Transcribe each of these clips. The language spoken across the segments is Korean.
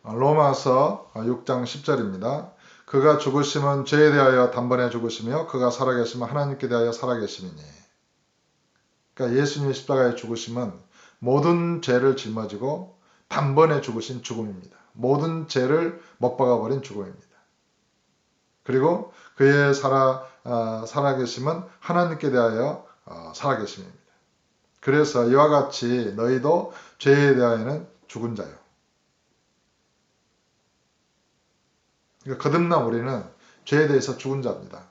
로마서 6장 10절입니다. 그가 죽으심은 죄에 대하여 단번에 죽으시며 그가 살아계심은 하나님께 대하여 살아계심이니. 그러니까 예수님의 십자가의 죽으심은 모든 죄를 짊어지고 단번에 죽으신 죽음입니다. 모든 죄를 못 박아버린 죽음입니다. 그리고 그의 살아계심은 하나님께 대하여 살아계심입니다. 그래서 이와 같이 너희도 죄에 대하여는 죽은 자요. 그러니까 거듭난 우리는 죄에 대해서 죽은 자입니다.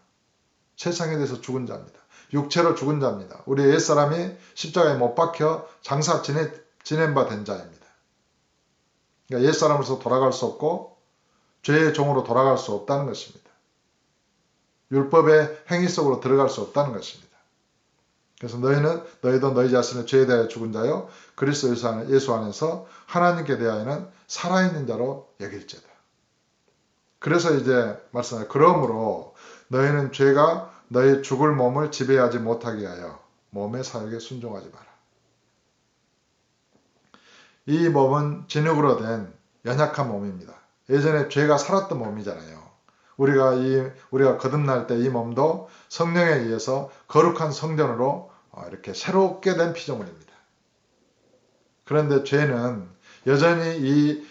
세상에 대해서 죽은 자입니다. 육체로 죽은 자입니다. 우리 옛사람이 십자가에 못 박혀 장사 지낸 바 된 자입니다. 그러니까 옛사람으로서 돌아갈 수 없고 죄의 종으로 돌아갈 수 없다는 것입니다. 율법의 행위 속으로 들어갈 수 없다는 것입니다. 그래서 너희도 너희 자신의 죄에 대하여 죽은 자요 그리스도 예수 안에서 하나님께 대하여는 살아있는 자로 여길지어다. 그래서 이제 말씀하여 그러므로 너희는 죄가 너희 죽을 몸을 지배하지 못하게 하여 몸의 사욕에 순종하지 마라. 이 몸은 진흙으로 된 연약한 몸입니다. 예전에 죄가 살았던 몸이잖아요. 우리가 거듭날 때 이 몸도 성령에 의해서 거룩한 성전으로 이렇게 새롭게 된 피조물입니다. 그런데 죄는 여전히 이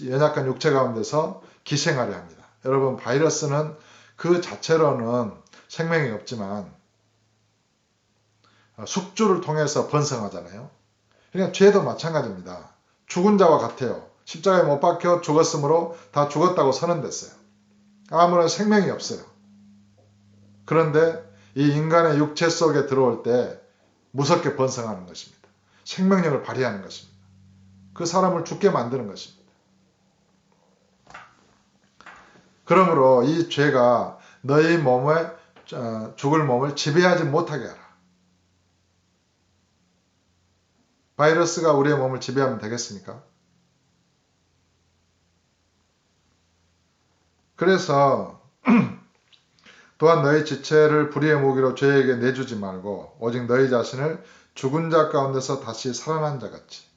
연약한 육체 가운데서 기생하려 합니다. 여러분, 바이러스는 그 자체로는 생명이 없지만 숙주를 통해서 번성하잖아요. 그러니까 죄도 마찬가지입니다. 죽은 자와 같아요. 십자가에 못 박혀 죽었으므로 다 죽었다고 선언됐어요. 아무런 생명이 없어요. 그런데 이 인간의 육체 속에 들어올 때 무섭게 번성하는 것입니다. 생명력을 발휘하는 것입니다. 그 사람을 죽게 만드는 것입니다. 그러므로 이 죄가 너희 몸에 죽을 몸을 지배하지 못하게 하라. 바이러스가 우리의 몸을 지배하면 되겠습니까? 그래서 또한 너희 지체를 불의의 무기로 죄에게 내주지 말고 오직 너희 자신을 죽은 자 가운데서 다시 살아난 자 같이.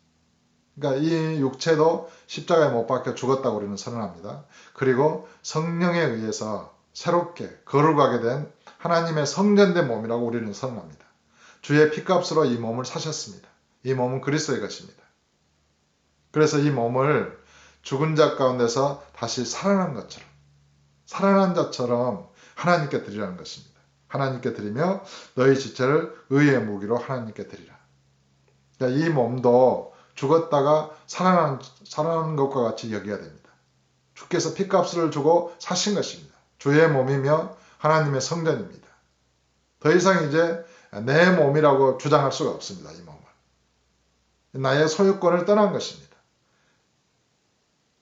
그러니까 이 육체도 십자가에 못 박혀 죽었다고 우리는 선언합니다. 그리고 성령에 의해서 새롭게 거룩하게 된 하나님의 성전된 몸이라고 우리는 선언합니다. 주의 피값으로 이 몸을 사셨습니다. 이 몸은 그리스도의 것입니다. 그래서 이 몸을 죽은 자 가운데서 다시 살아난 것처럼, 살아난 자처럼 하나님께 드리라는 것입니다. 하나님께 드리며 너희 지체를 의의 무기로 하나님께 드리라. 그러니까 이 몸도 죽었다가 살아난 것과 같이 여겨야 됩니다. 주께서 피값을 주고 사신 것입니다. 주의 몸이며 하나님의 성전입니다. 더 이상 이제 내 몸이라고 주장할 수가 없습니다. 이 몸은. 나의 소유권을 떠난 것입니다.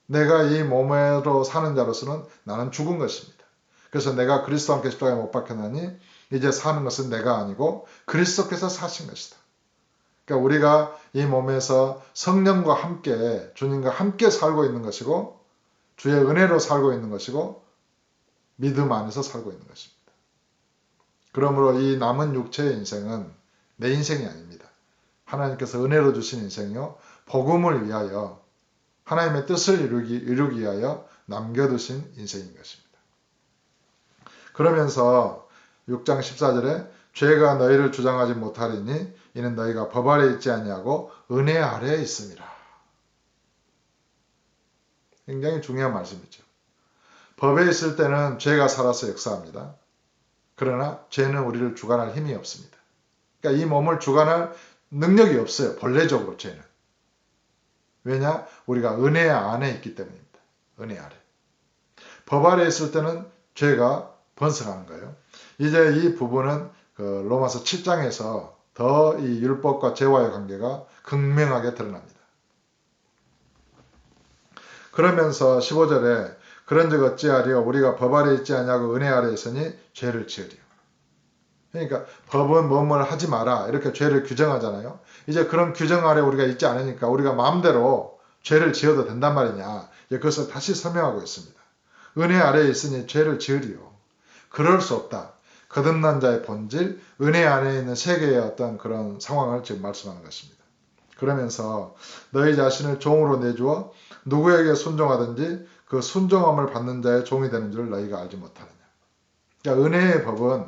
내가 이 몸으로 사는 자로서는 나는 죽은 것입니다. 그래서 내가 그리스도와 함께 십자가에 못 박혔나니 이제 사는 것은 내가 아니고 그리스도께서 사신 것이다. 그러니까 우리가 이 몸에서 성령과 함께 주님과 함께 살고 있는 것이고 주의 은혜로 살고 있는 것이고 믿음 안에서 살고 있는 것입니다. 그러므로 이 남은 육체의 인생은 내 인생이 아닙니다. 하나님께서 은혜로 주신 인생이요 복음을 위하여 하나님의 뜻을 이루기 위하여 남겨두신 인생인 것입니다. 그러면서 6장 14절에 죄가 너희를 주장하지 못하리니 이는 너희가 법 아래 있지 아니하고 은혜 아래에 있음이라. 굉장히 중요한 말씀이죠. 법에 있을 때는 죄가 살아서 역사합니다. 그러나 죄는 우리를 주관할 힘이 없습니다. 그러니까 이 몸을 주관할 능력이 없어요. 본래적으로 죄는. 왜냐? 우리가 은혜 안에 있기 때문입니다. 은혜 아래. 법 아래 있을 때는 죄가 번성하는 거예요. 이제 이 부분은 로마서 7장에서 더 이 율법과 죄와의 관계가 극명하게 드러납니다. 그러면서 15절에 그런즉 어찌하리요 우리가 법 아래 있지 아니하고 은혜 아래 있으니 죄를 지으리요. 그러니까 법은 뭐뭘 하지 마라 이렇게 죄를 규정하잖아요. 이제 그런 규정 아래 우리가 있지 않으니까 우리가 마음대로 죄를 지어도 된단 말이냐. 그것을 다시 설명하고 있습니다. 은혜 아래에 있으니 죄를 지으리요. 그럴 수 없다. 거듭난 자의 본질, 은혜 안에 있는 세계의 어떤 그런 상황을 지금 말씀하는 것입니다. 그러면서 너희 자신을 종으로 내주어 누구에게 순종하든지 그 순종함을 받는 자의 종이 되는 줄 너희가 알지 못하느냐. 그러니까 은혜의 법은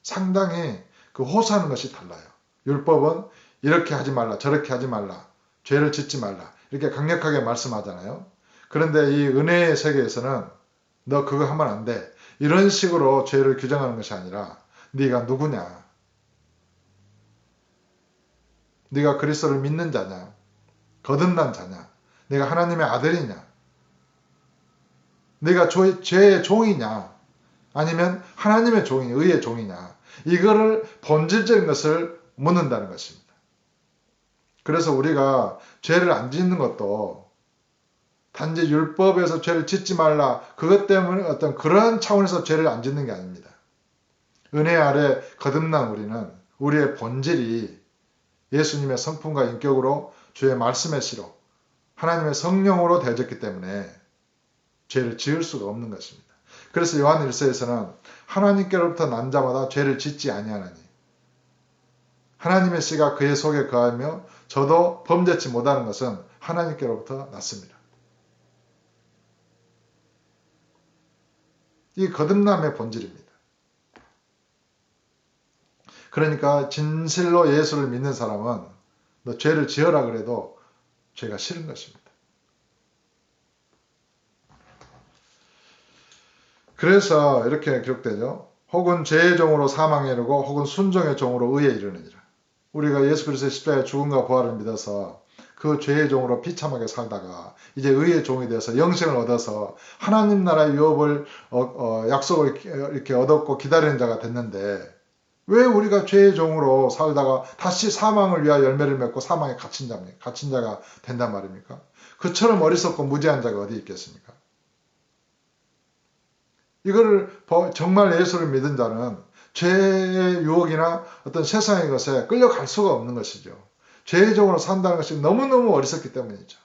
상당히 그 호소하는 것이 달라요. 율법은 이렇게 하지 말라, 저렇게 하지 말라, 죄를 짓지 말라 이렇게 강력하게 말씀하잖아요. 그런데 이 은혜의 세계에서는 너 그거 하면 안 돼. 이런 식으로 죄를 규정하는 것이 아니라 네가 누구냐? 네가 그리스도를 믿는 자냐? 거듭난 자냐? 네가 하나님의 아들이냐? 네가 죄의 종이냐? 아니면 하나님의 종이, 의의 종이냐? 이거를 본질적인 것을 묻는다는 것입니다. 그래서 우리가 죄를 안 짓는 것도 단지 율법에서 죄를 짓지 말라 그것 때문에 어떤 그런 차원에서 죄를 안 짓는 게 아닙니다. 은혜 아래 거듭난 우리는 우리의 본질이 예수님의 성품과 인격으로 주의 말씀의 시로 하나님의 성령으로 되어졌기 때문에 죄를 지을 수가 없는 것입니다. 그래서 요한 1서에서는 하나님께로부터 난 자마다 죄를 짓지 아니하나니 하나님의 씨가 그의 속에 거하며 저도 범죄치 못하는 것은 하나님께로부터 났습니다. 이 거듭남의 본질입니다. 그러니까 진실로 예수를 믿는 사람은 너 죄를 지어라 그래도 죄가 싫은 것입니다. 그래서 이렇게 기록되죠. 혹은 죄의 종으로 사망에 이르고 혹은 순종의 종으로 의에 이르느니라. 우리가 예수 그리스도의 십자가의 죽음과 부활을 믿어서 그 죄의 종으로 비참하게 살다가 이제 의의 종이 되어서 영생을 얻어서 하나님 나라의 유업을 약속을 이렇게 얻었고 기다리는 자가 됐는데 왜 우리가 죄의 종으로 살다가 다시 사망을 위하여 열매를 맺고 사망에 갇힌 자가 된단 말입니까? 그처럼 어리석고 무지한 자가 어디 있겠습니까? 이거를 정말 예수를 믿은 자는 죄의 유혹이나 어떤 세상의 것에 끌려갈 수가 없는 것이죠. 죄의 종으로 산다는 것이 너무너무 어리석기 때문이죠.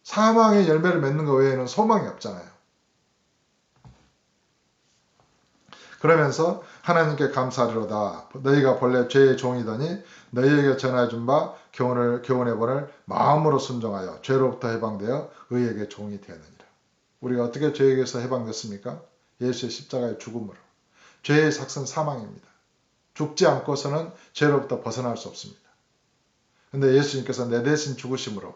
사망의 열매를 맺는 것 외에는 소망이 없잖아요. 그러면서 하나님께 감사하리로다. 너희가 본래 죄의 종이더니 너희에게 전하여 준 바 교훈해 보낼 마음으로 순종하여 죄로부터 해방되어 의에게 종이 되었느니라. 우리가 어떻게 죄에게서 해방됐습니까? 예수의 십자가의 죽음으로. 죄의 삭은 사망입니다. 죽지 않고서는 죄로부터 벗어날 수 없습니다. 근데 예수님께서 내 대신 죽으심으로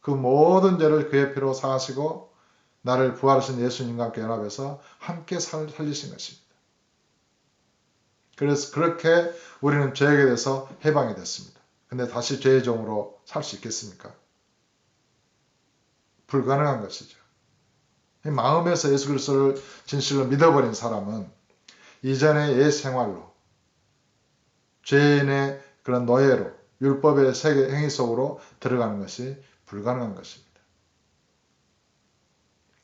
그 모든 죄를 그의 피로 사하시고 나를 부활하신 예수님과 함께 연합해서 함께 살리신 것입니다. 그래서 그렇게 우리는 죄에게 대해서 해방이 됐습니다. 근데 다시 죄의 종으로 살 수 있겠습니까? 불가능한 것이죠. 마음에서 예수 그리스도를 진실로 믿어버린 사람은 이전의 옛 생활로 죄인의 그런 노예로 율법의 세계 행위 속으로 들어가는 것이 불가능한 것입니다.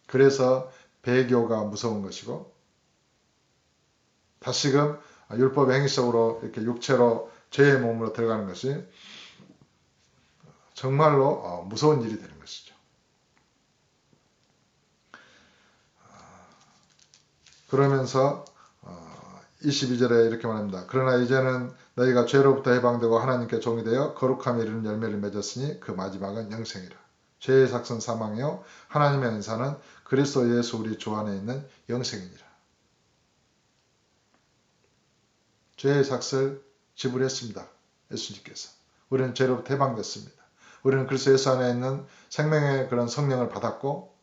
그래서 배교가 무서운 것이고 다시금 율법의 행위 속으로 이렇게 육체로 죄의 몸으로 들어가는 것이 정말로 무서운 일이 되는 것이죠. 그러면서 22절에 이렇게 말합니다. 그러나 이제는 너희가 죄로부터 해방되고 하나님께 종이 되어 거룩함에 이르는 열매를 맺었으니 그 마지막은 영생이라. 죄의 삭은 사망이요 하나님의 은사는 그리스도 예수 우리 주 안에 있는 영생이니라. 죄의 삭을 지불했습니다. 예수님께서. 우리는 죄로부터 해방됐습니다. 우리는 그리스도 예수 안에 있는 생명의 그런 성령을 받았고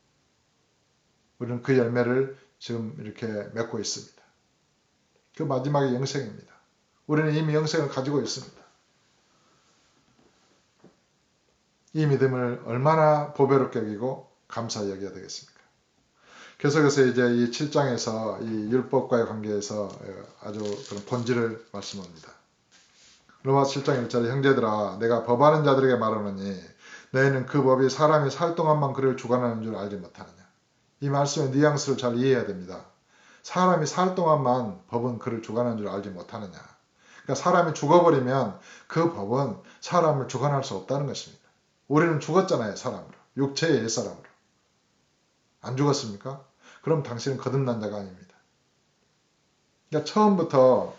우리는 그 열매를 지금 이렇게 맺고 있습니다. 그 마지막이 영생입니다. 우리는 이미 영생을 가지고 있습니다. 이 믿음을 얼마나 보배롭게 여기고 감사히 여겨야 되겠습니까? 계속해서 이제 이 7장에서 이 율법과의 관계에서 아주 그런 본질을 말씀합니다. 로마서 7장 1절에 형제들아 내가 법하는 자들에게 말하노니 너희는 그 법이 사람이 살 동안만 그를 주관하는 줄 알지 못하느냐. 이 말씀의 뉘앙스를 잘 이해해야 됩니다. 사람이 살 동안만 법은 그를 주관하는 줄 알지 못하느냐. 그러니까 사람이 죽어버리면 그 법은 사람을 주관할 수 없다는 것입니다. 우리는 죽었잖아요. 사람으로. 육체의 옛사람으로. 안 죽었습니까? 그럼 당신은 거듭난 자가 아닙니다. 그러니까 처음부터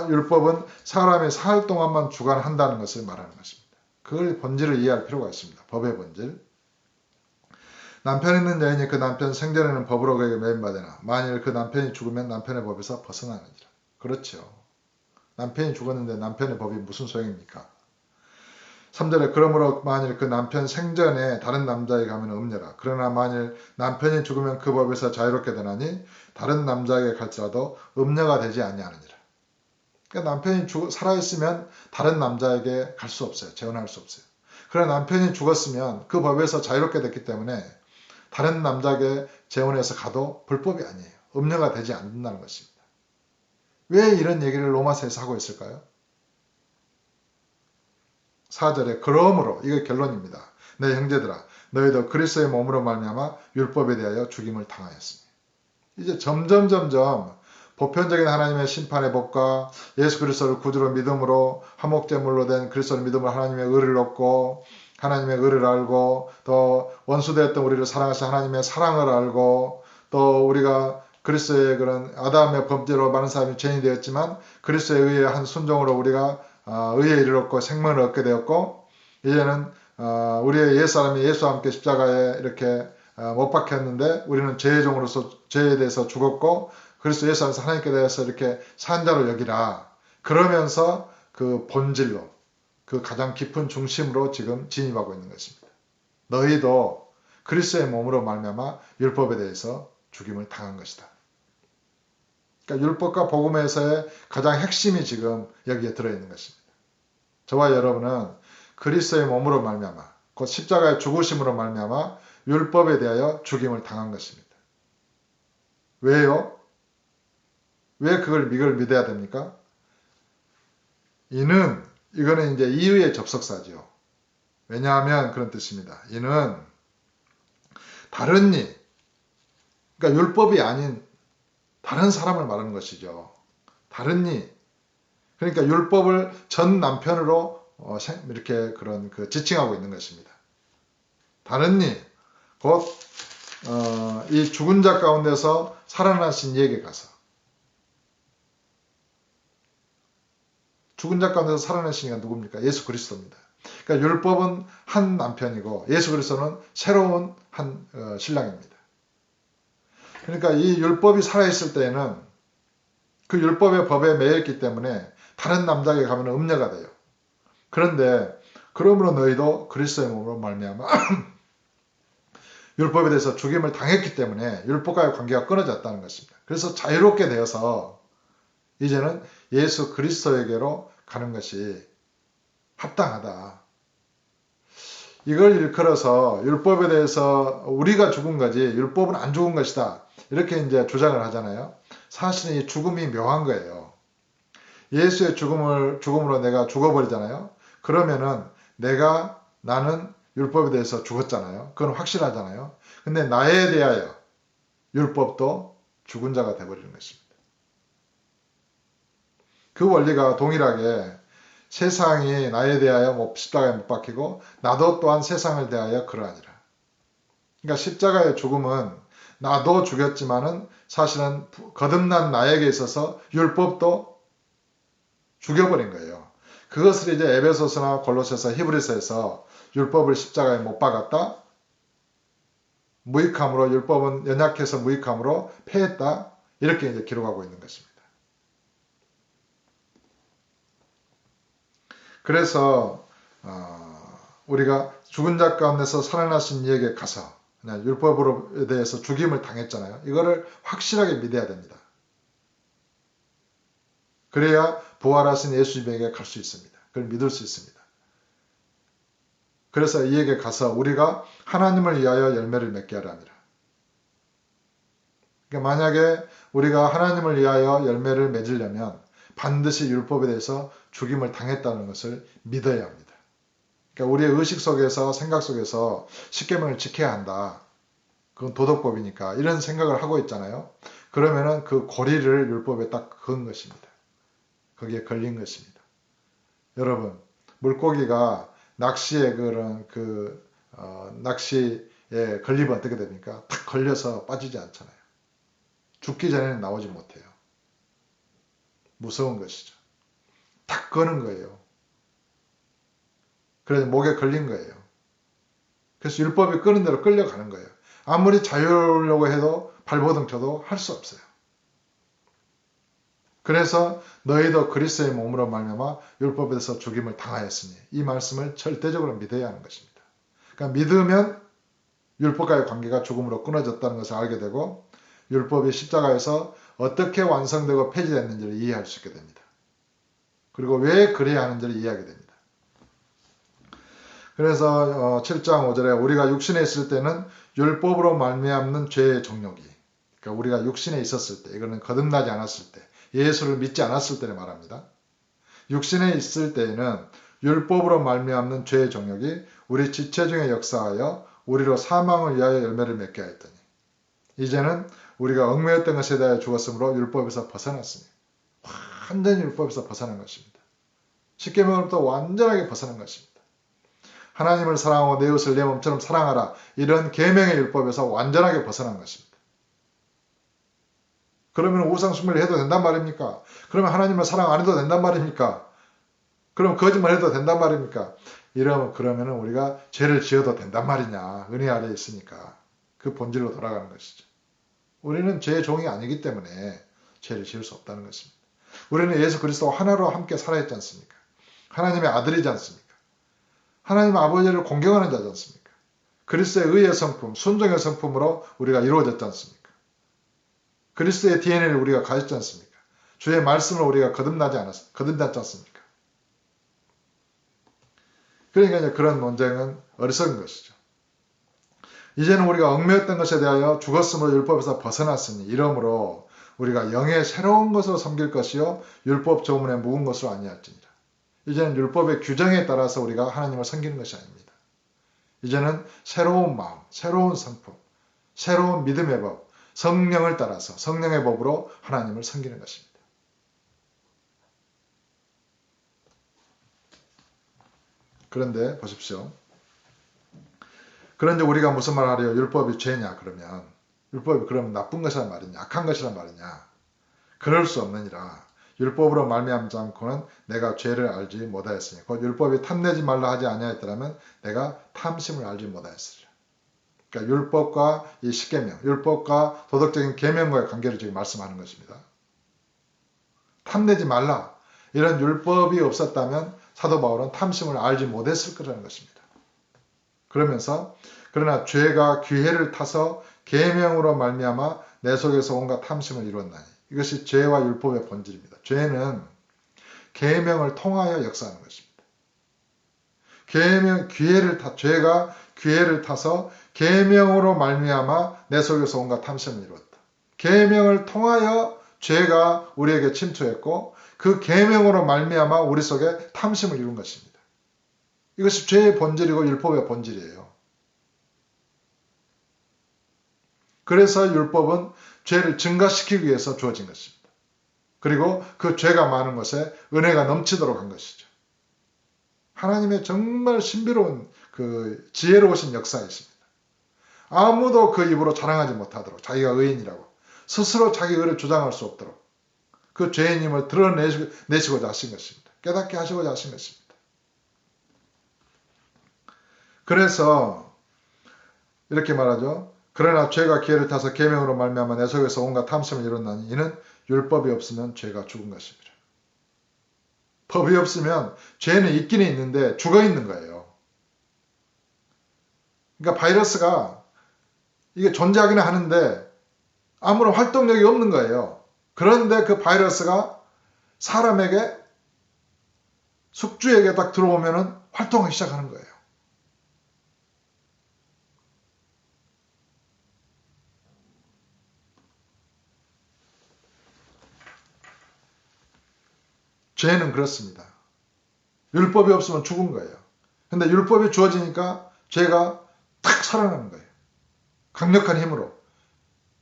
율법은 사람이 살 동안만 주관한다는 것을 말하는 것입니다. 그걸 본질을 이해할 필요가 있습니다. 법의 본질. 남편 있는 여인이 그 남편 생전에는 법으로 그에게 매인받으나 만일 그 남편이 죽으면 남편의 법에서 벗어나느니라. 그렇죠. 남편이 죽었는데 남편의 법이 무슨 소용입니까? 3절에 그러므로 만일 그 남편 생전에 다른 남자에게 가면 음녀라. 그러나 만일 남편이 죽으면 그 법에서 자유롭게 되나니 다른 남자에게 갈지라도 음녀가 되지 아니하느니라. 그러니까 남편이 살아있으면 다른 남자에게 갈 수 없어요. 재혼할 수 없어요. 그러나 남편이 죽었으면 그 법에서 자유롭게 됐기 때문에 다른 남자에게 재혼해서 가도 불법이 아니에요. 음녀가 되지 않는다는 것입니다. 왜 이런 얘기를 로마서에서 하고 있을까요? 4절에 그러므로 이거 결론입니다. 내 형제들아 너희도 그리스도의 몸으로 말미암아 율법에 대하여 죽임을 당하였으니. 이제 점점 보편적인 하나님의 심판의 법과 예수 그리스도를 구주로 믿음으로 화목제물로 된 그리스도를 믿음으로 하나님의 의를 얻고 하나님의 의를 알고 또 원수되었던 우리를 사랑하신 하나님의 사랑을 알고 또 우리가 그리스도의 그런 아담의 범죄로 많은 사람이 죄인이 되었지만 그리스도에 의해 한 순종으로 우리가 의에 이르렀고 생명을 얻게 되었고 이제는 우리의 옛사람이 예수와 함께 십자가에 이렇게 못 박혔는데 우리는 죄의 종으로서 죄에 대해서 죽었고 그리스도 예수 안에서 하나님께 대해서 이렇게 산 자로 여기라. 그러면서 그 본질로 그 가장 깊은 중심으로 지금 진입하고 있는 것입니다. 너희도 그리스도의 몸으로 말미암아 율법에 대해서 죽임을 당한 것이다. 그러니까 율법과 복음에서의 가장 핵심이 지금 여기에 들어있는 것입니다. 저와 여러분은 그리스도의 몸으로 말미암아 곧 십자가의 죽으심으로 말미암아 율법에 대하여 죽임을 당한 것입니다. 왜요? 왜 그걸 믿어야 됩니까? 이거는 이제 이의의 접속사죠. 왜냐하면 그런 뜻입니다. 이는 다른 그러니까 율법이 아닌 다른 사람을 말하는 것이죠. 다른 그러니까 율법을 전 남편으로 이렇게 그런 지칭하고 있는 것입니다. 다른 곧 이 죽은 자 가운데서 살아나신 이에게 가서 죽은 자 가운데서 살아나신 이가 누굽니까? 예수 그리스도입니다. 그러니까 율법은 한 남편이고 예수 그리스도는 새로운 한 신랑입니다. 그러니까 이 율법이 살아있을 때에는 그 율법의 법에 매였기 때문에 다른 남자에게 가면 음녀가 돼요. 그런데 그러므로 너희도 그리스도의 몸으로 말미암아 율법에 대해서 죽임을 당했기 때문에 율법과의 관계가 끊어졌다는 것입니다. 그래서 자유롭게 되어서 이제는 예수 그리스도에게로 가는 것이 합당하다. 이걸 일컬어서 율법에 대해서 우리가 죽은 거지 율법은 안 죽은 것이다. 이렇게 이제 주장을 하잖아요. 사실은 이 죽음이 묘한 거예요. 예수의 죽음으로 내가 죽어버리잖아요. 그러면은 나는 율법에 대해서 죽었잖아요. 그건 확실하잖아요. 근데 나에 대하여 율법도 죽은 자가 되어버리는 것입니다. 그 원리가 동일하게 세상이 나에 대하여 십자가에 못 박히고 나도 또한 세상을 대하여 그러하니라. 그러니까 십자가의 죽음은 나도 죽였지만은 사실은 거듭난 나에게 있어서 율법도 죽여버린 거예요. 그것을 이제 에베소서나 골로새서, 히브리서에서 율법을 십자가에 못 박았다. 무익함으로 율법은 연약해서 무익함으로 패했다. 이렇게 이제 기록하고 있는 것입니다. 그래서 우리가 죽은 자 가운데서 살아나신 이에게 가서 율법으로 대해서 죽임을 당했잖아요. 이거를 확실하게 믿어야 됩니다. 그래야 부활하신 예수님에게 갈 수 있습니다. 그걸 믿을 수 있습니다. 그래서 이에게 가서 우리가 하나님을 위하여 열매를 맺게 하라 함이라. 그러니까 만약에 우리가 하나님을 위하여 열매를 맺으려면 반드시 율법에 대해서 죽임을 당했다는 것을 믿어야 합니다. 그러니까 우리의 의식 속에서 생각 속에서 십계명을 지켜야 한다. 그건 도덕법이니까 이런 생각을 하고 있잖아요. 그러면은 그 고리를 율법에 딱 그은 것입니다. 거기에 걸린 것입니다. 여러분 물고기가 낚시에 낚시에 걸리면 어떻게 됩니까? 탁 걸려서 빠지지 않잖아요. 죽기 전에는 나오지 못해요. 무서운 것이죠. 탁 거는 거예요. 그래서 목에 걸린 거예요. 그래서 율법이 끄는 대로 끌려가는 거예요. 아무리 자유로우려고 해도 발버둥 쳐도 할 수 없어요. 그래서 너희도 그리스도의 몸으로 말미암아 율법에서 죽임을 당하였으니 이 말씀을 절대적으로 믿어야 하는 것입니다. 그러니까 믿으면 율법과의 관계가 죽음으로 끊어졌다는 것을 알게 되고 율법이 십자가에서 어떻게 완성되고 폐지됐는지를 이해할 수 있게 됩니다. 그리고 왜 그래야 하는지를 이해하게 됩니다. 그래서 7장 5절에 우리가 육신에 있을 때는 율법으로 말미암는 죄의 정욕이, 그러니까 우리가 육신에 있었을 때, 이거는 거듭나지 않았을 때, 예수를 믿지 않았을 때를 말합니다. 육신에 있을 때에는 율법으로 말미암는 죄의 정욕이 우리 지체 중에 역사하여 우리로 사망을 위하여 열매를 맺게 하였더니 이제는 우리가 얽매였던 것에 대하여 죽었으므로 율법에서 벗어났으니 완전히 율법에서 벗어난 것입니다. 십계명으로부터 완전하게 벗어난 것입니다. 하나님을 사랑하고 내 이웃을 내 몸처럼 사랑하라. 이런 계명의 율법에서 완전하게 벗어난 것입니다. 그러면 우상숭배를 해도 된단 말입니까? 그러면 하나님을 사랑 안 해도 된단 말입니까? 그럼 거짓말 해도 된단 말입니까? 그러면 우리가 죄를 지어도 된단 말이냐. 은혜 아래에 있으니까. 그 본질로 돌아가는 것이죠. 우리는 죄의 종이 아니기 때문에 죄를 지을 수 없다는 것입니다. 우리는 예수 그리스도와 하나로 함께 살아있지 않습니까? 하나님의 아들이지 않습니까? 하나님 아버지를 공경하는 자지 않습니까? 그리스도의 의의 성품, 순종의 성품으로 우리가 이루어졌지 않습니까? 그리스도의 DNA를 우리가 가졌지 않습니까? 주의 말씀을 우리가 거듭나지 않습니까? 그러니까 이제 그런 논쟁은 어리석은 것이죠. 이제는 우리가 얽매였던 것에 대하여 죽었으므로 율법에서 벗어났으니 이러므로 우리가 영의 새로운 것으로 섬길 것이요 율법 조문에 묵은 것으로 아니할지니라. 이제는 율법의 규정에 따라서 우리가 하나님을 섬기는 것이 아닙니다. 이제는 새로운 마음, 새로운 성품, 새로운 믿음의 법, 성령을 따라서 성령의 법으로 하나님을 섬기는 것입니다. 그런데 보십시오. 그런데 우리가 무슨 말 하래요? 율법이 죄냐? 그러면 율법이 그러면 나쁜 것이란 말이냐? 악한 것이란 말이냐? 그럴 수 없느니라. 율법으로 말미암지 않고는 내가 죄를 알지 못하였으니 곧 율법이 탐내지 말라 하지 아니하였더라면 내가 탐심을 알지 못하였으리라. 그러니까 율법과 이 십계명, 율법과 도덕적인 계명과의 관계를 지금 말씀하는 것입니다. 탐내지 말라. 이런 율법이 없었다면 사도 바울은 탐심을 알지 못했을 거라는 것입니다. 그러면서 그러나 죄가 기회를 타서 계명으로 말미암아 내 속에서 온갖 탐심을 이루었나니 이것이 죄와 율법의 본질입니다. 죄는 계명을 통하여 역사하는 것입니다. 죄가 기회를 타서 계명으로 말미암아 내 속에서 온갖 탐심을 이루었다. 계명을 통하여 죄가 우리에게 침투했고 그 계명으로 말미암아 우리 속에 탐심을 이룬 것입니다. 이것이 죄의 본질이고 율법의 본질이에요. 그래서 율법은 죄를 증가시키기 위해서 주어진 것입니다. 그리고 그 죄가 많은 것에 은혜가 넘치도록 한 것이죠. 하나님의 정말 신비로운 그 지혜로우신 역사이십니다. 아무도 그 입으로 자랑하지 못하도록 자기가 의인이라고 스스로 자기 의를 주장할 수 없도록 그 죄인임을 드러내시고자 하신 것입니다. 깨닫게 하시고자 하신 것입니다. 그래서 이렇게 말하죠. 그러나 죄가 기회를 타서 계명으로 말미암아 내 속에서 온갖 탐심을 이뤘나니 이는 율법이 없으면 죄가 죽은 것입니다. 법이 없으면 죄는 있기는 있는데 죽어 있는 거예요. 그러니까 바이러스가 이게 존재하기는 하는데 아무런 활동력이 없는 거예요. 그런데 그 바이러스가 사람에게 숙주에게 딱 들어오면은 활동하기 시작하는 거예요. 죄는 그렇습니다. 율법이 없으면 죽은 거예요. 근데 율법이 주어지니까 죄가 탁 살아나는 거예요. 강력한 힘으로.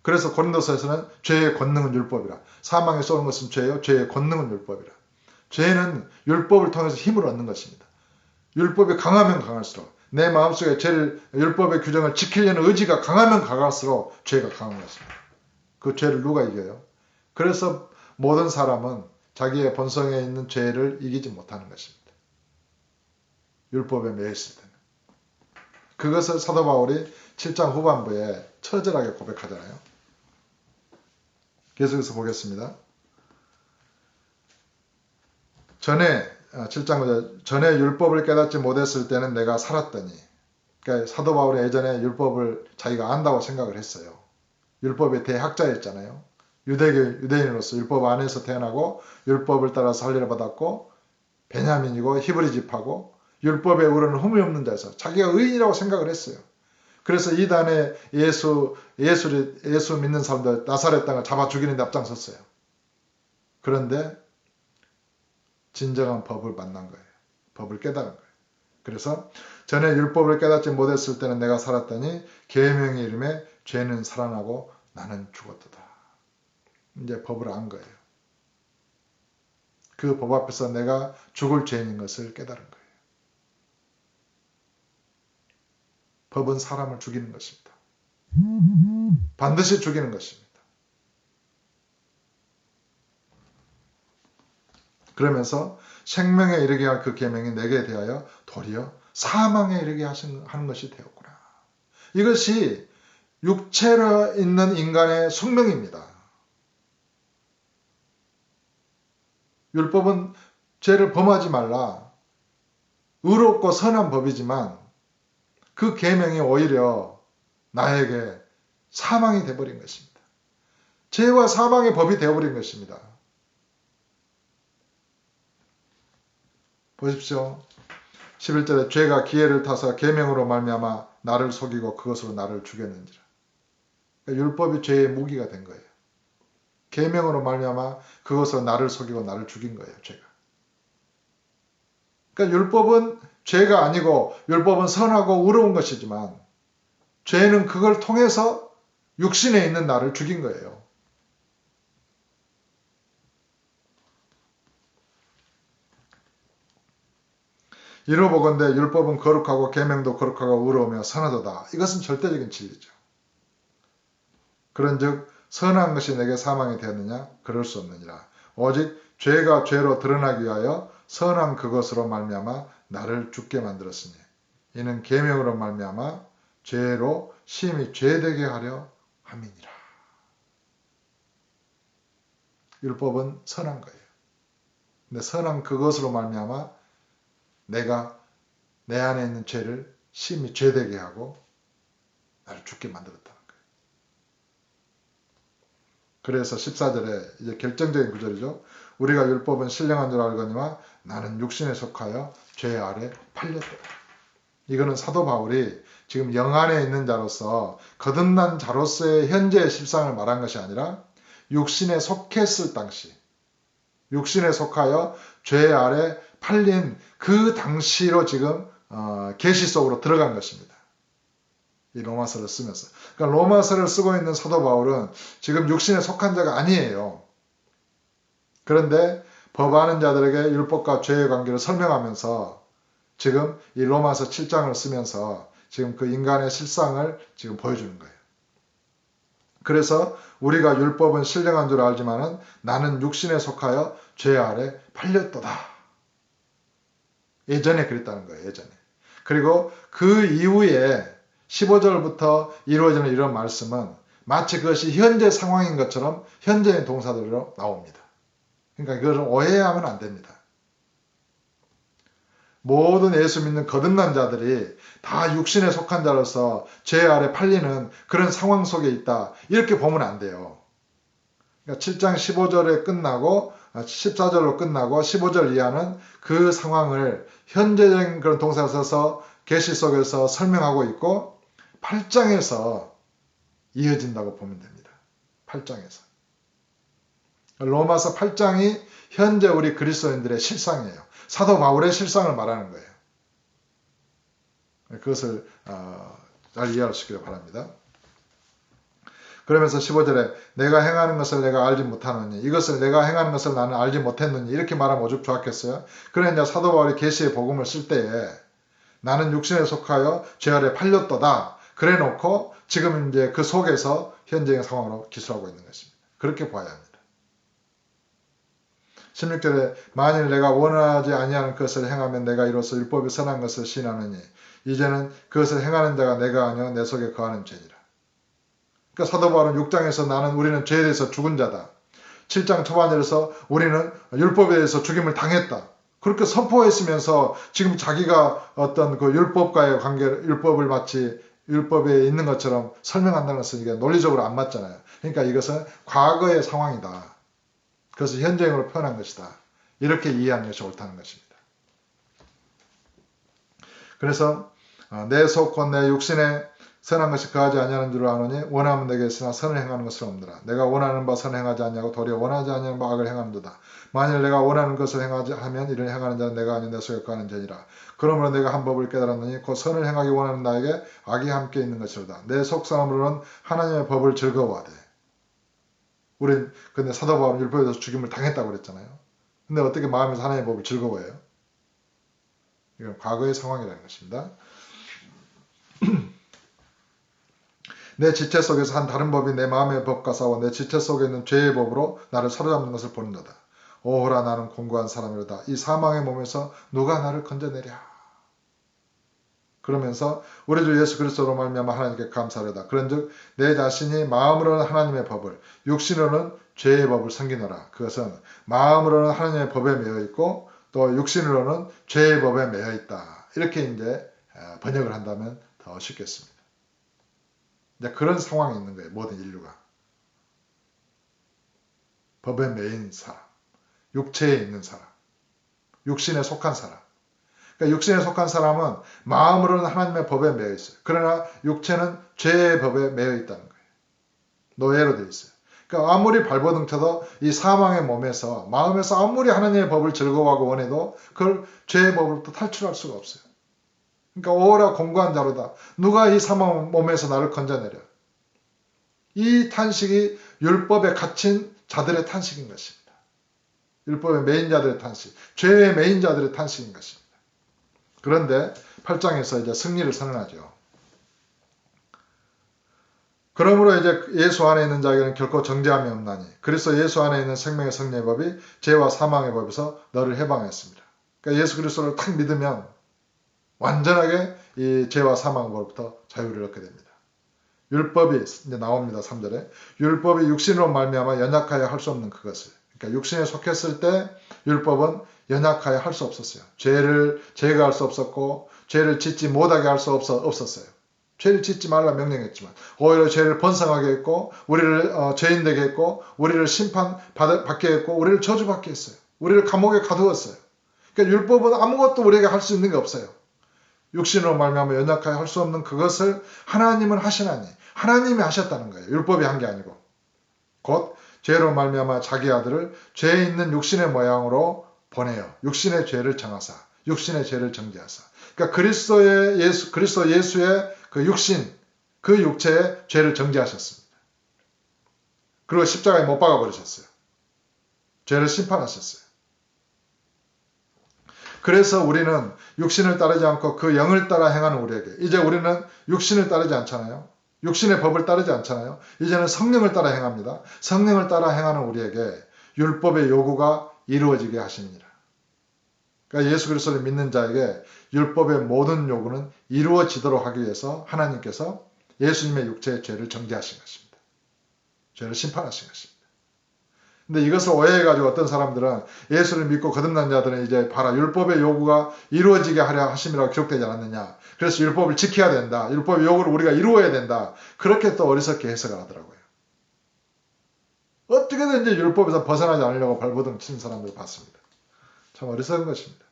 그래서 고린도서에서는 죄의 권능은 율법이라. 사망에 쏘는 것은 죄요. 죄의 권능은 율법이라. 죄는 율법을 통해서 힘을 얻는 것입니다. 율법이 강하면 강할수록 내 마음속에 율법의 규정을 지키려는 의지가 강하면 강할수록 죄가 강한 것입니다. 그 죄를 누가 이겨요? 그래서 모든 사람은 자기의 본성에 있는 죄를 이기지 못하는 것입니다. 율법에 매여 있을 때는. 그것을 사도 바울이 7장 후반부에 처절하게 고백하잖아요. 계속해서 보겠습니다. 전에 7장 전에 율법을 깨닫지 못했을 때는 내가 살았더니, 그러니까 사도 바울이 예전에 율법을 자기가 안다고 생각을 했어요. 율법의 대학자였잖아요. 유대인으로서 율법 안에서 태어나고 율법을 따라 살리를 받았고 베냐민이고 히브리 집하고 율법에 우러는 흠이 없는 자에서 자기가 의인이라고 생각을 했어요. 그래서 이단에 예수 믿는 사람들 나사렛 땅을 잡아 죽이는 데 앞장섰어요. 그런데 진정한 법을 만난 거예요. 법을 깨달은 거예요. 그래서 전에 율법을 깨닫지 못했을 때는 내가 살았더니 계명의 이름에 죄는 살아나고 나는 죽었도다. 이제 법을 안 거예요. 그 법 앞에서 내가 죽을 죄인인 것을 깨달은 거예요. 법은 사람을 죽이는 것입니다. 반드시 죽이는 것입니다. 그러면서 생명에 이르게 할 그 계명이 내게 대하여 도리어 사망에 이르게 하는 것이 되었구나. 이것이 육체로 있는 인간의 숙명입니다. 율법은 죄를 범하지 말라. 의롭고 선한 법이지만 그 계명이 오히려 나에게 사망이 되어버린 것입니다. 죄와 사망의 법이 되어버린 것입니다. 보십시오. 11절에 죄가 기회를 타서 계명으로 말미암아 나를 속이고 그것으로 나를 죽였는지라. 그러니까 율법이 죄의 무기가 된 거예요. 계명으로 말미암아 그것으로 나를 속이고 나를 죽인 거예요. 죄가. 그러니까 율법은 죄가 아니고 율법은 선하고 의로운 것이지만 죄는 그걸 통해서 육신에 있는 나를 죽인 거예요. 이로 보건대 율법은 거룩하고 계명도 거룩하고 의로우며 선하도다. 이것은 절대적인 진리죠. 그런즉 선한 것이 내게 사망이 되었느냐? 그럴 수 없느니라. 오직 죄가 죄로 드러나기 위하여 선한 그것으로 말미암아 나를 죽게 만들었으니 이는 계명으로 말미암아 죄로 심히 죄되게 하려 함이니라. 율법은 선한 거예요. 근데 선한 그것으로 말미암아 내가 내 안에 있는 죄를 심히 죄되게 하고 나를 죽게 만들었다는 거예요. 그래서 14절에 이제 결정적인 구절이죠. 우리가 율법은 신령한 줄 알거니와 나는 육신에 속하여 죄 아래 팔렸더라. 이거는 사도 바울이 지금 영 안에 있는 자로서 거듭난 자로서의 현재의 실상을 말한 것이 아니라 육신에 속했을 당시, 육신에 속하여 죄 아래 팔린 그 당시로 지금 계시 속으로 들어간 것입니다. 이 로마서를 쓰면서. 그러니까 로마서를 쓰고 있는 사도 바울은 지금 육신에 속한 자가 아니에요. 그런데 법아는 자들에게 율법과 죄의 관계를 설명하면서 지금 이 로마서 7장을 쓰면서 지금 그 인간의 실상을 지금 보여주는 거예요. 그래서 우리가 율법은 신령한 줄 알지만은 나는 육신에 속하여 죄 아래 팔렸도다. 예전에 그랬다는 거예요. 예전에. 그리고 그 이후에 15절부터 이루어지는 이런 말씀은 마치 그것이 현재 상황인 것처럼 현재의 동사들로 나옵니다. 그러니까 그것을 오해하면 안 됩니다. 모든 예수 믿는 거듭난 자들이 다 육신에 속한 자로서 죄 아래 팔리는 그런 상황 속에 있다. 이렇게 보면 안 돼요. 그러니까 7장 15절에 끝나고 14절로 끝나고 15절 이하는 그 상황을 현재적인 그런 동사를 써서 계시 속에서 설명하고 있고 8장에서 이어진다고 보면 됩니다. 8장에서. 로마서 8장이 현재 우리 그리스도인들의 실상이에요. 사도 바울의 실상을 말하는 거예요. 그것을 잘 이해할 수 있기를 바랍니다. 그러면서 15절에 내가 행하는 것을 내가 알지 못하느니 이것을 내가 행하는 것을 나는 알지 못했느니 이렇게 말하면 오죽 좋았겠어요. 그러나 이제 사도 바울이 계시의 복음을 쓸 때에 나는 육신에 속하여 죄 아래 팔렸도다. 그래 놓고 지금 이제 그 속에서 현재의 상황으로 기술하고 있는 것입니다. 그렇게 봐야 합니다. 16절에 만일 내가 원하지 아니하는 것을 행하면 내가 이로써 율법이 선한 것을 시인하느니 이제는 그것을 행하는 자가 내가 아니요 내 속에 거하는 죄니라. 그러니까 사도 바울은 6장에서 우리는 죄에 대해서 죽은 자다. 7장 초반에서 우리는 율법에 대해서 죽임을 당했다. 그렇게 선포했으면서 지금 자기가 어떤 그 율법과의 관계, 율법을 마치 율법에 있는 것처럼 설명한다는 것은 이게 논리적으로 안 맞잖아요. 그러니까 이것은 과거의 상황이다. 그것을 현재형으로 표현한 것이다. 이렇게 이해하는 것이 옳다는 것입니다. 그래서 내 속 곧 내 육신에 선한 것이 거하지 아니하는 줄 아노니 원하면 내게 있으나 선을 행하는 것은 없느라. 내가 원하는 바 선을 행하지 아니하고 도리어 원하지 아니하는 바 악을 행하는도다. 만일 내가 원하는 것을 행하지 하면 이를 행하는 자는 내가 아닌 내 속에 거하는 자니라. 그러므로 내가 한 법을 깨달았느니 곧 선을 행하기 원하는 나에게 악이 함께 있는 것이로다. 내 속사람으로는 하나님의 법을 즐거워하되. 우린 근데 사도 바울은 율법에 대해서 죽임을 당했다고 그랬잖아요. 근데 어떻게 마음에서 하나님의 법을 즐거워해요? 이건 과거의 상황이라는 것입니다. 내 지체 속에서 한 다른 법이 내 마음의 법과 싸워 내 지체 속에 있는 죄의 법으로 나를 사로잡는 것을 보는도다. 오호라 나는 공고한 사람이로다. 이 사망의 몸에서 누가 나를 건져내랴. 그러면서 우리 주 예수 그리스도로 말미암아 하나님께 감사하려다. 그런즉 내 자신이 마음으로는 하나님의 법을 육신으로는 죄의 법을 섬기노라. 그것은 마음으로는 하나님의 법에 매여 있고 또 육신으로는 죄의 법에 매여 있다. 이렇게 이제 번역을 한다면 더 쉽겠습니다. 이제 그런 상황이 있는 거예요. 모든 인류가. 법에 매인 사람, 육체에 있는 사람, 육신에 속한 사람. 그러니까 육신에 속한 사람은 마음으로는 하나님의 법에 매여 있어요. 그러나 육체는 죄의 법에 매여 있다는 거예요. 노예로 되어 있어요. 그러니까 아무리 발버둥 쳐도 이 사망의 몸에서 마음에서 아무리 하나님의 법을 즐거워하고 원해도 그걸 죄의 법으로부터 탈출할 수가 없어요. 그러니까 오라 공고한 자로다. 누가 이 사망 몸에서 나를 건져내려. 이 탄식이 율법에 갇힌 자들의 탄식인 것입니다. 율법의 매인 자들의 탄식, 죄의 매인 자들의 탄식인 것입니다. 그런데 8장에서 이제 승리를 선언하죠. 그러므로 이제 예수 안에 있는 자에게는 결코 정죄함이 없나니 그리스도 예수 안에 있는 생명의 승리의 법이 죄와 사망의 법에서 너를 해방했습니다. 그러니까 예수 그리스도를 딱 믿으면 완전하게 이 죄와 사망의 법부터 자유를 얻게 됩니다. 율법이 이제 나옵니다. 3절에 율법이 육신으로 말미암아 연약하여 할 수 없는 그것을. 그러니까 육신에 속했을 때 율법은 연약하여 할 수 없었어요. 죄를 제거할 수 없었고 죄를 짓지 못하게 할 수 없었어요. 죄를 짓지 말라 명령했지만 오히려 죄를 번성하게 했고 우리를 죄인 되게 했고 우리를 심판받게 했고 우리를 저주받게 했어요. 우리를 감옥에 가두었어요. 그러니까 율법은 아무것도 우리에게 할 수 있는 게 없어요. 육신으로 말미암아 연약하여 할 수 없는 그것을 하나님은 하시나니 하나님이 하셨다는 거예요. 율법이 한 게 아니고 곧 죄로 말미암아 자기 아들을 죄 있는 육신의 모양으로 보내요. 육신의 죄를 정하사 육신의 죄를 정죄하사. 그러니까 그리스도 예수의 그 육신 그 육체의 죄를 정죄하셨습니다. 그리고 십자가에 못 박아 버리셨어요. 죄를 심판하셨어요. 그래서 우리는 육신을 따르지 않고 그 영을 따라 행하는 우리에게 이제 우리는 육신을 따르지 않잖아요. 육신의 법을 따르지 않잖아요. 이제는 성령을 따라 행합니다. 성령을 따라 행하는 우리에게 율법의 요구가 이루어지게 하십니다. 그러니까 예수 그리스도를 믿는 자에게 율법의 모든 요구는 이루어지도록 하기 위해서 하나님께서 예수님의 육체의 죄를 정죄하신 것입니다. 죄를 심판하신 것입니다. 근데 이것을 오해해가지고 어떤 사람들은 예수를 믿고 거듭난 자들은 이제 봐라 율법의 요구가 이루어지게 하려 하심이라고 기록되지 않았느냐. 그래서 율법을 지켜야 된다. 율법의 요구를 우리가 이루어야 된다. 그렇게 또 어리석게 해석을 하더라고요. 어떻게든 이제 율법에서 벗어나지 않으려고 발버둥 치는 사람들을 봤습니다. 참 어리석은 것입니다.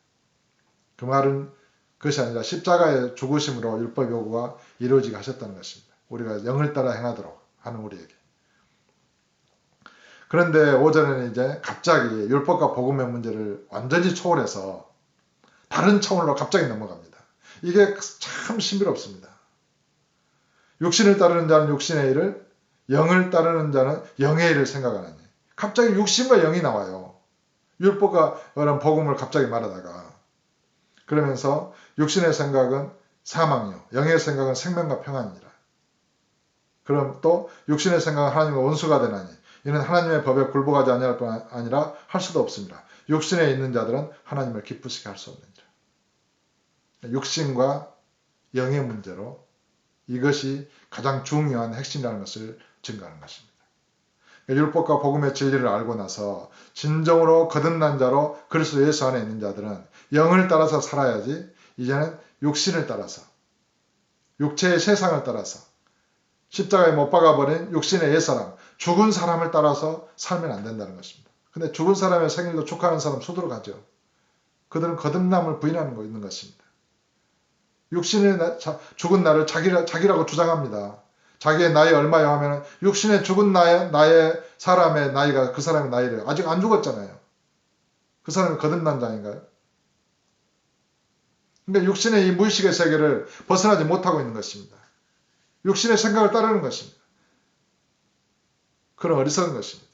그 말은 그것이 아니라 십자가의 죽으심으로 율법 요구가 이루어지게 하셨다는 것입니다. 우리가 영을 따라 행하도록 하는 우리에게. 그런데 오전에는 이제 갑자기 율법과 복음의 문제를 완전히 초월해서 다른 차원으로 갑자기 넘어갑니다. 이게 참 신비롭습니다. 육신을 따르는 자는 육신의 일을, 영을 따르는 자는 영의 일을 생각하느니. 갑자기 육신과 영이 나와요. 율법과 그런 복음을 갑자기 말하다가. 그러면서 육신의 생각은 사망이요. 영의 생각은 생명과 평안이니라. 그럼 또 육신의 생각은 하나님과 원수가 되나니. 이는 하나님의 법에 굴복하지 아니할 뿐 아니라 할 수도 없습니다. 육신에 있는 자들은 하나님을 기쁘시게 할 수 없느니라. 육신과 영의 문제로 이것이 가장 중요한 핵심이라는 것을 증거하는 것입니다. 율법과 복음의 진리를 알고 나서 진정으로 거듭난 자로 그리스도 예수 안에 있는 자들은 영을 따라서 살아야지 이제는 육신을 따라서 육체의 세상을 따라서 십자가에 못 박아버린 육신의 옛사람, 죽은 사람을 따라서 살면 안 된다는 것입니다. 근데 죽은 사람의 생일도 축하하는 사람 수두룩 하죠. 그들은 거듭남을 부인하는 거 있는 것입니다. 육신의 죽은 나를 자기라고 주장합니다. 자기의 나이 얼마요 하면 육신의 죽은 나의 사람의 나이가 그 사람의 나이래요. 아직 안 죽었잖아요. 그 사람이 거듭난 자인가요? 그러니까 육신의 이 무의식의 세계를 벗어나지 못하고 있는 것입니다. 육신의 생각을 따르는 것입니다. 그런 어리석은 것입니다.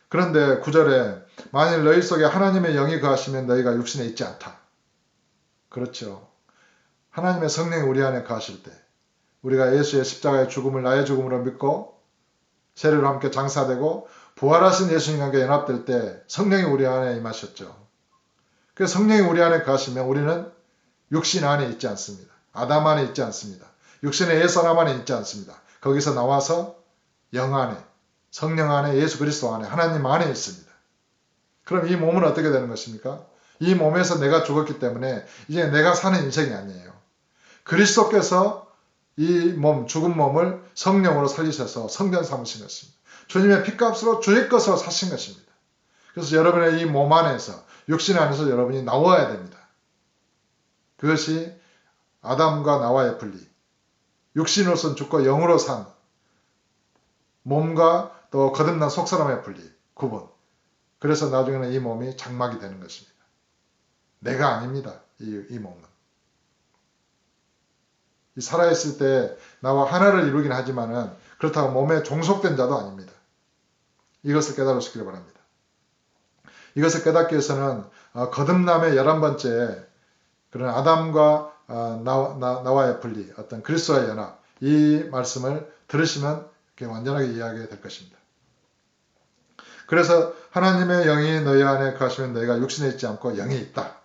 그런데 9절에 만일 너희 속에 하나님의 영이 거하시면 너희가 육신에 있지 않다. 그렇죠. 하나님의 성령이 우리 안에 거하실 때 우리가 예수의 십자가의 죽음을 나의 죽음으로 믿고 세례로 함께 장사되고 부활하신 예수님과 함께 연합될 때 성령이 우리 안에 임하셨죠. 그래서 성령이 우리 안에 거하시면 우리는 육신 안에 있지 않습니다. 아담 안에 있지 않습니다. 육신의 옛사람 안에 있지 않습니다. 거기서 나와서 영 안에, 성령 안에, 예수 그리스도 안에, 하나님 안에 있습니다. 그럼 이 몸은 어떻게 되는 것입니까? 이 몸에서 내가 죽었기 때문에 이제 내가 사는 인생이 아니에요. 그리스도께서 이 몸, 죽은 몸을 성령으로 살리셔서 성전 삼으신 것입니다. 주님의 피값으로 주의 것으로 사신 것입니다. 그래서 여러분의 이 몸 안에서, 육신 안에서 여러분이 나와야 됩니다. 그것이 아담과 나와의 분리, 육신으로서는 죽고 영으로 산 몸과 또 거듭난 속사람의 분리, 구분. 그래서 나중에는 이 몸이 장막이 되는 것입니다. 내가 아닙니다. 이 몸은. 살아있을 때 나와 하나를 이루긴 하지만은 그렇다고 몸에 종속된 자도 아닙니다. 이것을 깨달으시길 바랍니다. 이것을 깨닫기 위해서는 거듭남의 11번째 그런 아담과 나와의 분리, 어떤 그리스도와의 연합, 이 말씀을 들으시면 완전하게 이해하게 될 것입니다. 그래서 하나님의 영이 너희 안에 거하시면 너희가 육신에 있지 않고 영에 있다.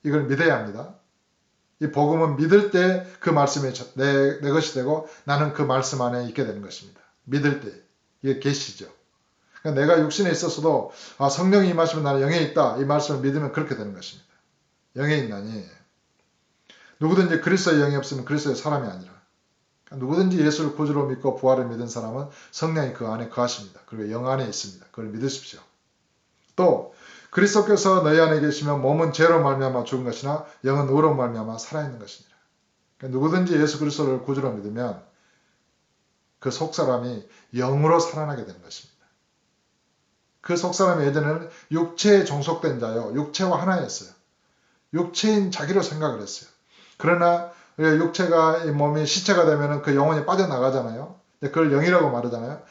이걸 믿어야 합니다. 이 복음은 믿을 때 그 말씀이 내 것이 되고 나는 그 말씀 안에 있게 되는 것입니다. 믿을 때. 이게 계시죠. 그러니까 내가 육신에 있었어도 성령이 임하시면 나는 영에 있다. 이 말씀을 믿으면 그렇게 되는 것입니다. 영에 있나니 누구든지 그리스도의 영이 없으면 그리스도의 사람이 아니라 그러니까 누구든지 예수를 구주로 믿고 부활을 믿은 사람은 성령이 그 안에 거하십니다. 그리고 영 안에 있습니다. 그걸 믿으십시오. 또 그리스도께서 너희 안에 계시면 몸은 죄로 말미암아 죽은 것이나 영은 의로 말미암아 살아있는 것이니라. 그러니까 누구든지 예수 그리스도를 구주로 믿으면 그 속사람이 영으로 살아나게 되는 것입니다. 그 속사람이 예전에는 육체에 종속된 자요. 육체와 하나였어요. 육체인 자기로 생각을 했어요. 그러나 육체가 이 몸이 시체가 되면 그 영혼이 빠져나가잖아요. 그걸 영이라고 말하잖아요.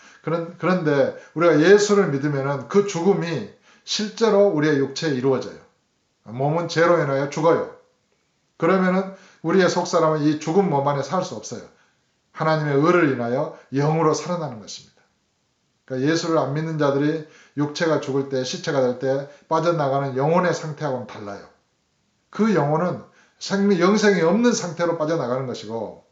그런데 우리가 예수를 믿으면 그 죽음이 실제로 우리의 육체에 이루어져요. 몸은 죄로 인하여 죽어요. 그러면은 우리의 속사람은 이 죽은 몸 안에 살 수 없어요. 하나님의 의를 인하여 영으로 살아나는 것입니다. 그러니까 예수를 안 믿는 자들이 육체가 죽을 때, 시체가 될 때 빠져나가는 영혼의 상태하고는 달라요. 그 영혼은 영생이 없는 상태로 빠져나가는 것이고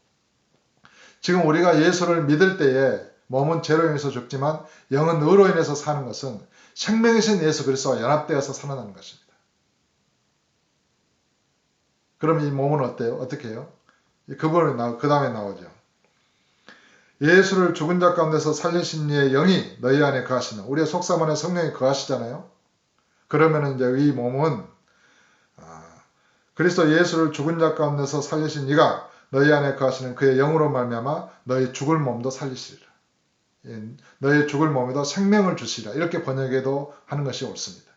지금 우리가 예수를 믿을 때에 몸은 죄로 인해서 죽지만 영은 의로 인해서 사는 것은 생명이신 예수 그리스도와 연합되어서 살아나는 것입니다. 그럼 이 몸은 어때요? 어떻게 해요? 그 다음에 나오죠. 예수를 죽은 자 가운데서 살리신 이의 영이 너희 안에 거하시는 우리의 속사람 안에 성령이 거하시잖아요. 그러면 이제 이 몸은 그리스도 예수를 죽은 자 가운데서 살리신 이가 너희 안에 거하시는 그의 영으로 말미암아 너희 죽을 몸도 살리시리라. 너희 죽을 몸에도 생명을 주시리라. 이렇게 번역해도 하는 것이 옳습니다.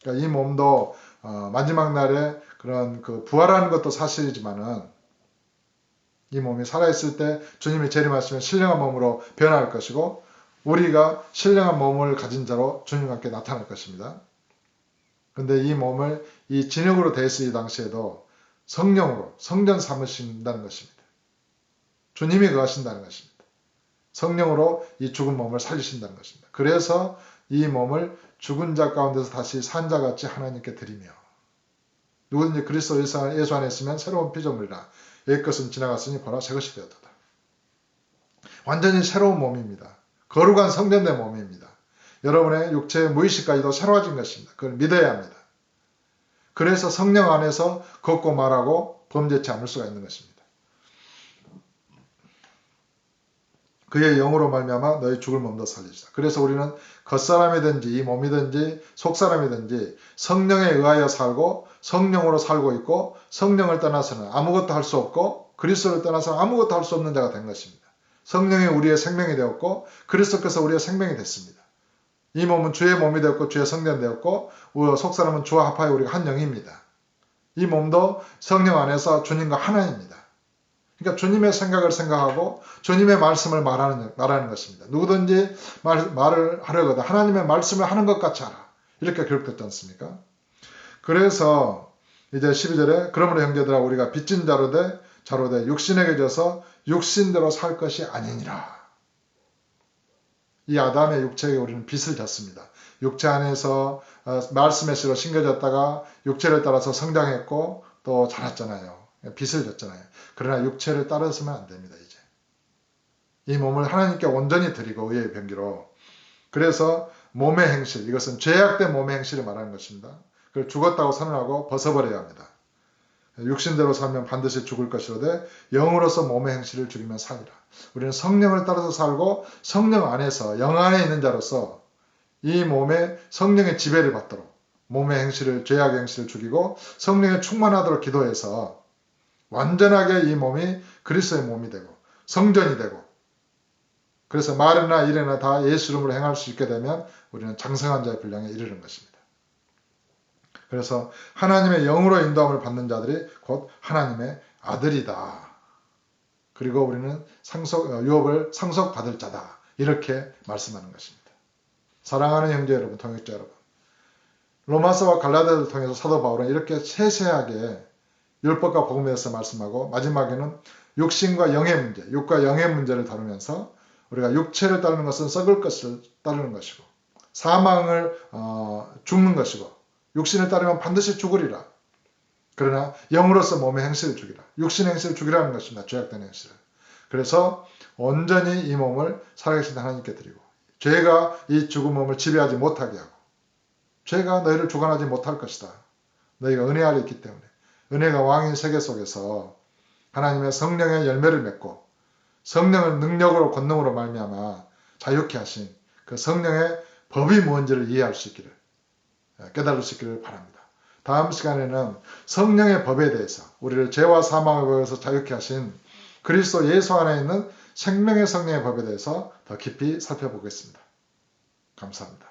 그러니까 이 몸도 마지막 날에 그런 부활하는 것도 사실이지만은 이 몸이 살아있을 때 주님이 재림하시면 신령한 몸으로 변할 것이고 우리가 신령한 몸을 가진 자로 주님과 함께 나타날 것입니다. 그런데 이 몸을 이 진흙으로 되어 있을 당시에도 성령으로 성전 삼으신다는 것입니다. 주님이 거하신다는 것입니다. 성령으로 이 죽은 몸을 살리신다는 것입니다. 그래서 이 몸을 죽은 자 가운데서 다시 산 자같이 하나님께 드리며 누구든지 그리스도 예수 안에 있으면 새로운 피조물이라 옛 것은 지나갔으니 보라 새 것이 되었도다. 완전히 새로운 몸입니다. 거룩한 성전된 몸입니다. 여러분의 육체의 무의식까지도 새로워진 것입니다. 그걸 믿어야 합니다. 그래서 성령 안에서 걷고 말하고 범죄치 않을 수가 있는 것입니다. 그의 영으로 말미암아 너희 죽을 몸도 살리시다. 그래서 우리는 겉사람이든지 이 몸이든지 속사람이든지 성령에 의하여 살고 성령으로 살고 있고 성령을 떠나서는 아무것도 할 수 없고 그리스도를 떠나서는 아무것도 할 수 없는 자가 된 것입니다. 성령이 우리의 생명이 되었고 그리스도께서 우리의 생명이 됐습니다. 이 몸은 주의 몸이 되었고 주의 성전 되었고 속사람은 주와 합하여 우리가 한 영입니다. 이 몸도 성령 안에서 주님과 하나입니다. 그러니까 주님의 생각을 생각하고 주님의 말씀을 말하는 것입니다. 누구든지 말을 하려거든 하나님의 말씀을 하는 것 같이 하라. 이렇게 기록됐지 않습니까? 그래서 이제 12절에 그러므로 형제들아 우리가 빚진 자로 돼 육신에게 져서 육신대로 살 것이 아니니라. 이 아담의 육체에 우리는 빚을 졌습니다. 육체 안에서 말씀의 씨로 심겨졌다가 육체를 따라서 성장했고 또 자랐잖아요. 빚을 졌잖아요. 그러나 육체를 따라서면 안 됩니다. 이제 이 몸을 하나님께 온전히 드리고 의의 병기로 그래서 몸의 행실 이것은 죄악된 몸의 행실을 말하는 것입니다. 그걸 죽었다고 선언하고 벗어버려야 합니다. 육신대로 살면 반드시 죽을 것이로되 영으로서 몸의 행실을 죽이면 살리라. 우리는 성령을 따라서 살고 성령 안에서 영 안에 있는 자로서 이 몸에 성령의 지배를 받도록 몸의 행실을 죄악의 행실을 죽이고 성령에 충만하도록 기도해서 완전하게 이 몸이 그리스도의 몸이 되고 성전이 되고 그래서 말이나 일이나 다 예수 이름으로 행할 수 있게 되면 우리는 장성한 자의 분량에 이르는 것입니다. 그래서 하나님의 영으로 인도함을 받는 자들이 곧 하나님의 아들이다. 그리고 우리는 유업을 상속받을 자다. 이렇게 말씀하는 것입니다. 사랑하는 형제 여러분, 동역자 여러분. 로마서와 갈라디아를 통해서 사도 바울은 이렇게 세세하게 율법과 복음에 대해서 말씀하고 마지막에는 육신과 영의 문제, 육과 영의 문제를 다루면서 우리가 육체를 따르는 것은 썩을 것을 따르는 것이고 사망을 죽는 것이고 육신을 따르면 반드시 죽으리라. 그러나 영으로서 몸의 행실을 죽이라. 육신의 행실을 죽이라는 것입니다. 죄악된 행실을. 그래서 온전히 이 몸을 살아계신 하나님께 드리고 죄가 이 죽은 몸을 지배하지 못하게 하고 죄가 너희를 주관하지 못할 것이다. 너희가 은혜 아래 있기 때문에 은혜가 왕인 세계 속에서 하나님의 성령의 열매를 맺고 성령을 능력으로 권능으로 말미암아 자유케 하신 그 성령의 법이 뭔지를 이해할 수 있기를 깨달을 수 있기를 바랍니다. 다음 시간에는 성령의 법에 대해서 우리를 죄와 사망의 법에서 자유케 하신 그리스도 예수 안에 있는 생명의 성령의 법에 대해서 더 깊이 살펴보겠습니다. 감사합니다.